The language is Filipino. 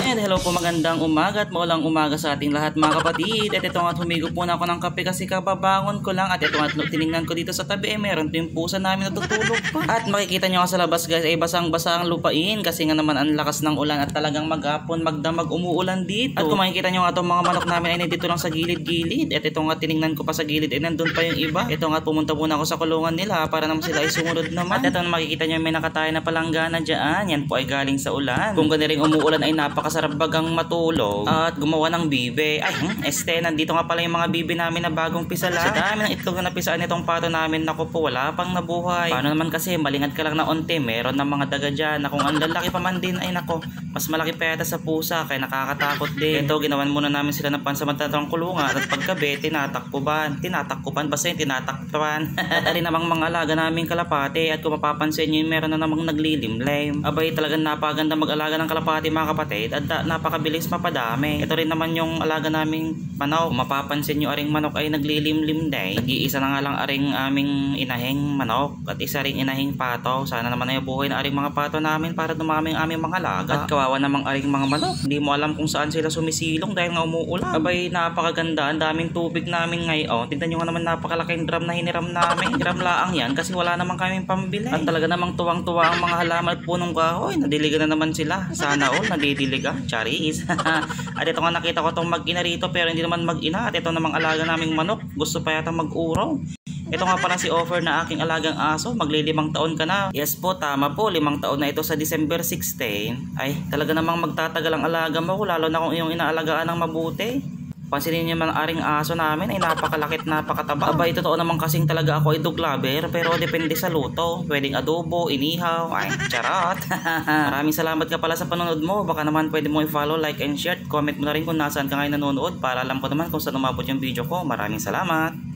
And hello po, magandang umaga at maulang umaga sa ating lahat mga kapatid. At ito nga, humigo po na ako ng kape kasi kababangon ko lang. At ito nga, tinignan ko dito sa tabi, meron po yung pusa namin natutulog pa. At makikita nyo nga sa labas guys, ay basang-basa ang lupain kasi nga naman ang lakas ng ulan at talagang maghapon magdamag umuulan dito. At kung makikita nyo nga itong mga manok namin ay nandito lang sa gilid-gilid. At ito nga, tinignan ko pa sa gilid ay nandun pa yung iba. Ito nga, pumunta muna ako sa kulungan nila para naman sila ay sumunod naman. At ito nga, makikita nyo may nakataya na palanggana dyan. Yan po ay galing sa ulan. Kung gano'n rin umuulan ay napakasarap bagang matulog at gumawa ng bibe. Ay, nandito nga pala yung mga bibe namin na bagong pisala. Sa dami ng itlog na napisaan itong pato namin, naku po, wala pang nabuhay. Paano naman kasi, malingad ka lang na onte, meron ng mga daga dyan na kung ang lalaki pa man din, ay nako, mas malaki pa yata sa pusa, kaya nakakatakot din. Ito, ginawan muna namin sila ng pansamantalang kulungan at paggabi, tinatakpan, basta yung tinatakpan. At alin namang mga alaga namin kalapate at kung mapapansin nyo, meron na namang naglilimlim. Abay, talagang napaganda mag-alaga ng kalapate mga kapatid at napakabilis mapadami. Ito rin naman yung alaga naming manok. Kung mapapansin nyo, aring manok ay naglilimlim din. Nag-iisa na nga lang aring aming inahing manok at isa ring inahing pato. Sana naman ay buhay na aring mga pato namin para dumami ang aming mga alaga. At kawawa namang aring mga manok, hindi mo alam kung saan sila sumisilong dahil nga umuulan. Abay, napakaganda, ang daming tubig namin ngayon. Tignan nyo nga naman, napakalaking drum na hiniram namin. Drum laang yan kasi wala namang kaming pambili. At talaga namang tuwang-tuwa ang mga halaman at punong kahoy. Nadiligan na naman sila. Sana all nadidiliga. Charis. At ito nga, nakita ko itong mag-ina rito pero hindi naman mag-ina. At ito namang alaga naming manok, gusto pa yata mag-uraw. Ito nga pala si Offer na aking alagang aso. Magli-5 taon ka na. Yes po, tama po, 5 taon na ito sa December 16. Ay, talaga namang magtatagal ang alaga mo, lalo na kung iyong inaalagaan ng mabuti. Pansinin niyo man aring aso namin ay napakalakit, napakataba. Abay, totoo naman kasing talaga ako ay dog lover, pero depende sa luto. Pwedeng adobo, inihaw, ay charot. Maraming salamat ka pala sa panonood mo. Baka naman pwede mo i-follow, like and share. Comment mo na rin kung nasaan ka ngayon nanonood para alam ko naman kung saan umabot yung video ko. Maraming salamat.